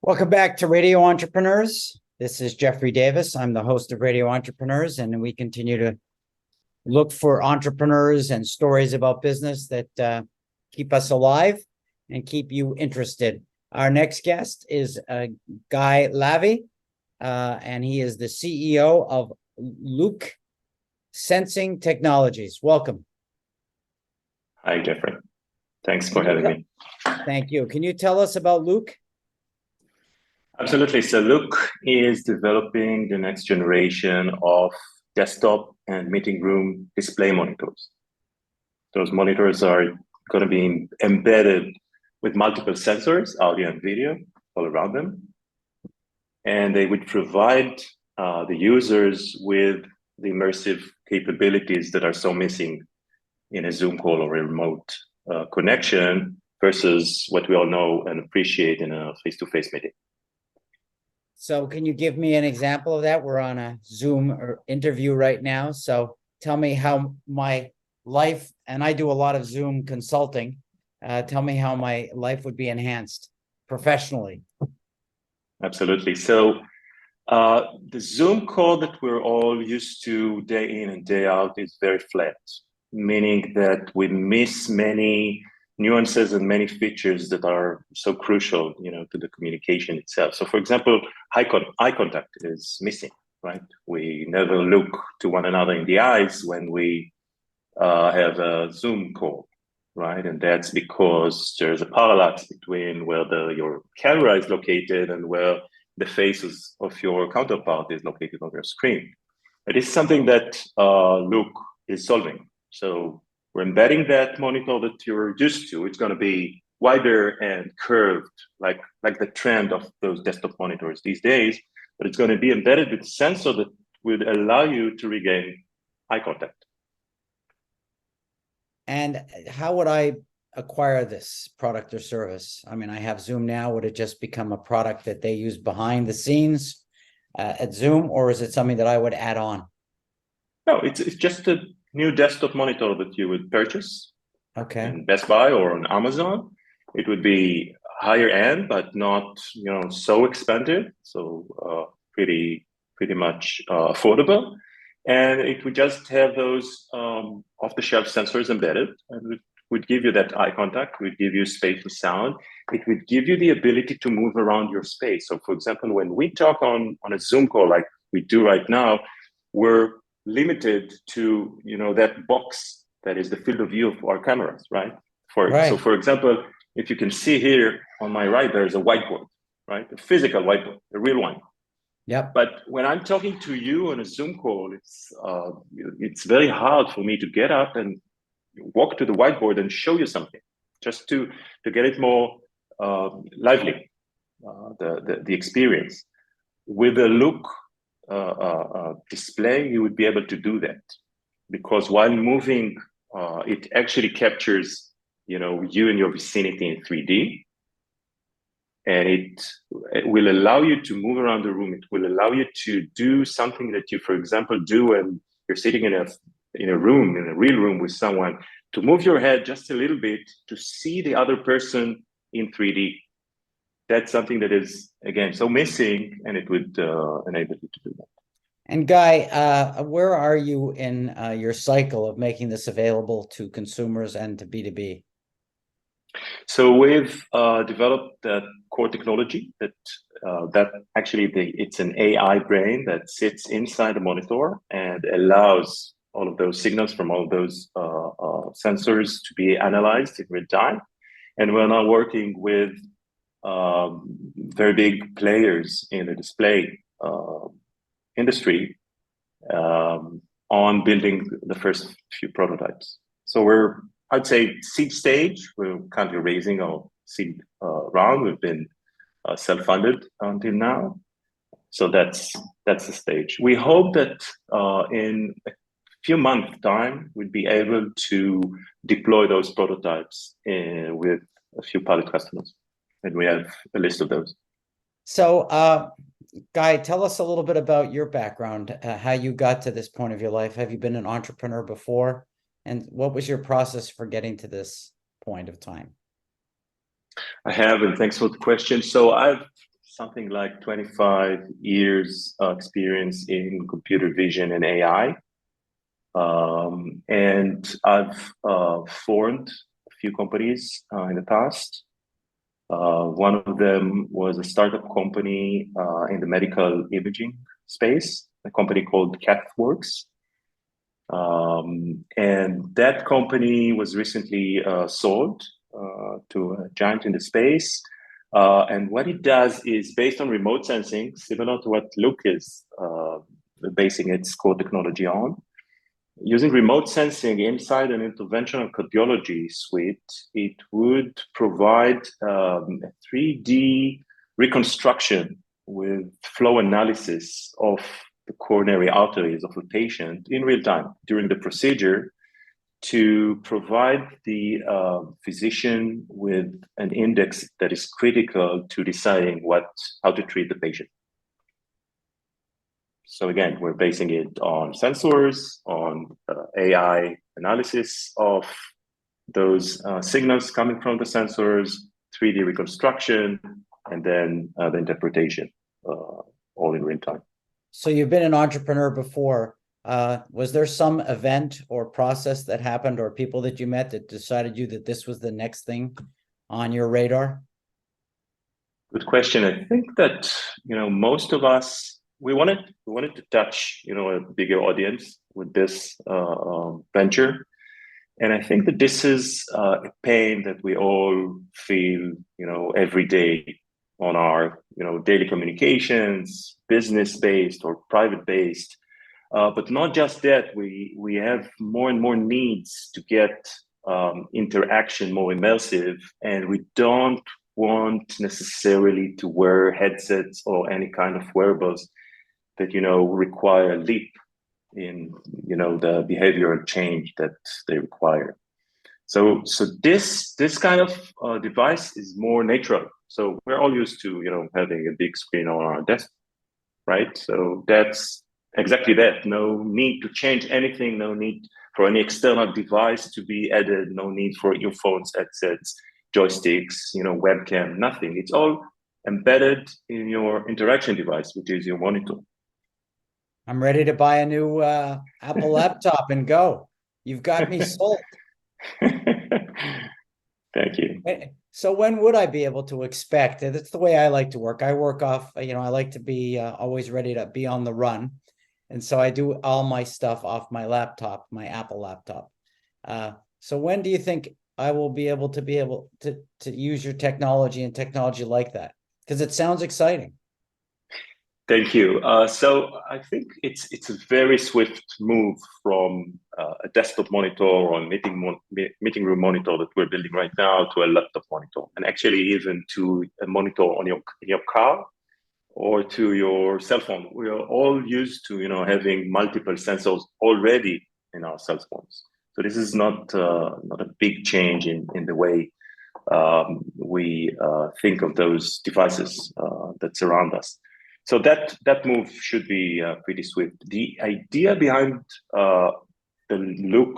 Welcome back to Radio Entrepreneurs. This is JDavis. I'm the host of Radio Entrepreneurs, and we continue to look for entrepreneurs and stories about business that keep us alive and keep you interested. Our next guest is Guy Lavi, and he is the CEO of LOOQ Sensing Technologies. Welcome. Hi, Jeffrey. Thanks for having me. Thank you. Can you tell us about LOOQ? Absolutely. So LOOQ is developing the next generation of desktop and meeting room display monitors. Those monitors are going to be embedded with multiple sensors, audio and video, all around them. And they would provide the users with the immersive capabilities that are so missing in a Zoom call or a remote connection versus what we all know and appreciate in a face-to-face meeting. So can you give me an example of that? We're on a Zoom interview right now. So tell me how my life, and I do a lot of Zoom consulting. Tell me how my life would be enhanced professionally. Absolutely. So the Zoom call that we're all used to day in and day out is very flat, meaning that we miss many nuances and many features that are so crucial, to the communication itself. So, for example, eye contact is missing, right? We never look to one another in the eyes when we have a Zoom call, right? And that's because there's a parallax between where your camera is located and where the faces of your counterpart is located on your screen. It is something that LOOQ is solving. So we're embedding that monitor that you're used to. It's going to be wider and curved, like the trend of those desktop monitors these days, but it's going to be embedded with a sensor that will allow you to regain eye contact. And how would I acquire this product or service? I mean, I have Zoom now. Would it just become a product that they use behind the scenes at Zoom, or is it something that I would add on? No, it's just a new desktop monitor that you would purchase in Best Buy or on Amazon. It would be higher end, but not so expensive. So pretty much affordable, and it would just have those off-the-shelf sensors embedded, and it would give you that eye contact. Would give you spatial sound. It would give you the ability to move around your space. So, for example, when we talk on a Zoom call like we do right now, we're limited to that box that is the field of view of our cameras, right? So for example, if you can see here on my right, there's a whiteboard, right? A physical whiteboard, a real one. Yep. But when I'm talking to you on a Zoom call, it's very hard for me to get up and walk to the whiteboard and show you something, just to get it more lively, the experience. With a LOOQ display, you would be able to do that, because while moving, it actually captures, you and your vicinity in 3D, and it will allow you to move around the room. It will allow you to do something that you, for example, do when you're sitting in a room, in a real room with someone, to move your head just a little bit to see the other person in 3D. That's something that is, again, so missing, and it would enable you to do that. And Guy, where are you in your cycle of making this available to consumers and to B2B? So we've developed that core technology that actually it's an AI brain that sits inside the monitor and allows all of those signals from all of those sensors to be analyzed in real time. And we're now working with very big players in the display industry on building the first few prototypes. So I'd say seed stage. We're currently raising our seed round. We've been self-funded until now. So that's the stage. We hope that in a few months' time, we'll be able to deploy those prototypes with a few pilot customers. And we have a list of those. So, Guy, tell us a little bit about your background, how you got to this point of your life. Have you been an entrepreneur before? And what was your process for getting to this point of time? I have, and thanks for the question. So I've something like 25 years experience in computer vision and AI. And I've formed a few companies in the past. One of them was a startup company in the medical imaging space, a company called CathWorks. And that company was recently sold to a giant in the space. And what it does is based on remote sensing, similar to what LOOQ is basing its core technology on. Using remote sensing inside an interventional cardiology suite, it would provide a 3D reconstruction with flow analysis of the coronary arteries of a patient in real time during the procedure to provide the physician with an index that is critical to deciding how to treat the patient. So again, we're basing it on sensors, on AI analysis of those signals coming from the sensors, 3D reconstruction, and then the interpretation, all in real time. So you've been an entrepreneur before. Was there some event or process that happened or people that you met that decided that this was the next thing on your radar? Good question. I think that, most of us, we wanted to touch, a bigger audience with this venture. And I think that this is a pain that we all feel, every day on our, daily communications, business-based or private-based. But not just that, we have more and more needs to get interaction more immersive, and we don't want necessarily to wear headsets or any kind of wearables that require a leap in the behavioral change that they require. So this kind of device is more natural. So we're all used to having a big screen on our desk, right? So that's exactly that. No need to change anything. No need for any external device to be added. No need for earphones, headsets, joysticks, webcam. Nothing. It's all embedded in your interaction device, which is your monitor. I'm ready to buy a new Apple laptop and go. You've got me sold. Thank you. So when would I be able to expect? That's the way I like to work. I work off, I like to be always ready to be on the run. And so I do all my stuff off my laptop, my Apple laptop. So when do you think I will be able to use your technology and technology like that? Because it sounds exciting. Thank you. So I think it's a very swift move from a desktop monitor or a meeting room monitor that we're building right now to a laptop monitor, and actually even to a monitor on in your car or to your cell phone. We are all used to having multiple sensors already in our cell phones. So this is not a big change in the way we think of those devices that surround us. So that move should be pretty swift. The idea behind the LOOQ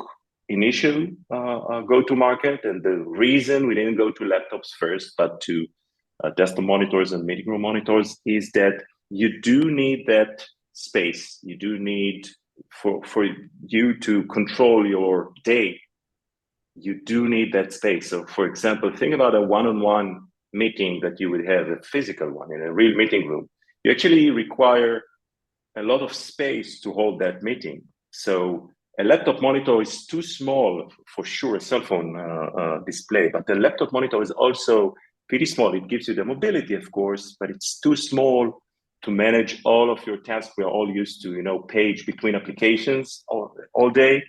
initial go-to-market, and the reason we didn't go to laptops first, but to desktop monitors and meeting room monitors, is that you do need that space. You do need for you to control your day. You do need that space. So, for example, think about a one-on-one meeting that you would have, a physical one in a real meeting room. You actually require a lot of space to hold that meeting. So a laptop monitor is too small, for sure, a cell phone display, but the laptop monitor is also pretty small. It gives you the mobility, of course, but it's too small to manage all of your tasks. We're all used to, page between applications all day.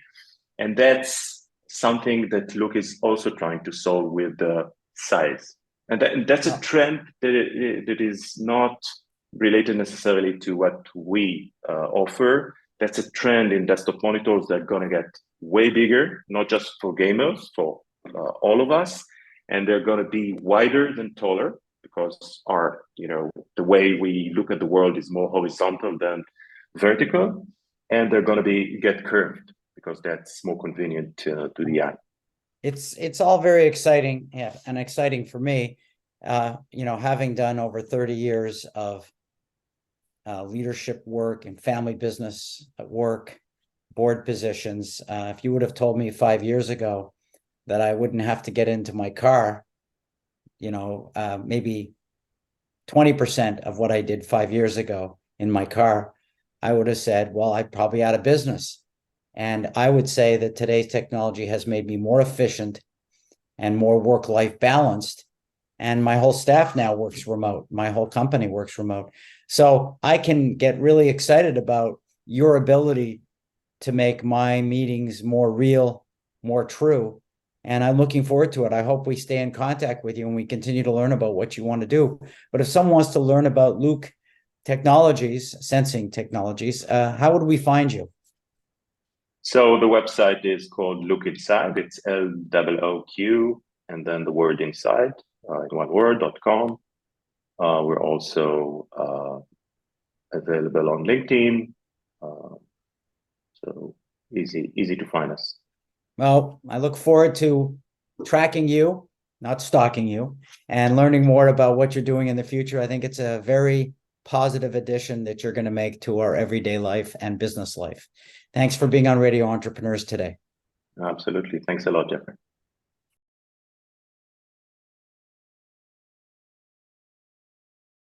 And that's something that LOOQ is also trying to solve with the size. And that's a trend that is not related necessarily to what we offer. That's a trend in desktop monitors that are going to get way bigger, not just for gamers, for all of us. And they're going to be wider than taller, because our, the way we look at the world is more horizontal than vertical. And they're going to get curved, because that's more convenient to the eye. It's all very exciting, and exciting for me. having done over 30 years of leadership work and family business work, board positions, if you would have told me 5 years ago that I wouldn't have to get into my car, maybe 20% of what I did 5 years ago in my car, I would have said, well, I'm probably out of business. And I would say that today's technology has made me more efficient and more work-life balanced. And my whole staff now works remote. My whole company works remote. So I can get really excited about your ability to make my meetings more real, more true. And I'm looking forward to it. I hope we stay in contact with you and we continue to learn about what you want to do. But if someone wants to learn about LOOQ technologies, sensing technologies, how would we find you? So the website is called Look Inside. It's LOOQ and then the word inside, in one word.com. We're also available on LinkedIn. So easy to find us. Well, I look forward to tracking you, not stalking you, and learning more about what you're doing in the future. I think it's a very positive addition that you're going to make to our everyday life and business life. Thanks for being on Radio Entrepreneurs today. Absolutely. Thanks a lot, Jeffrey.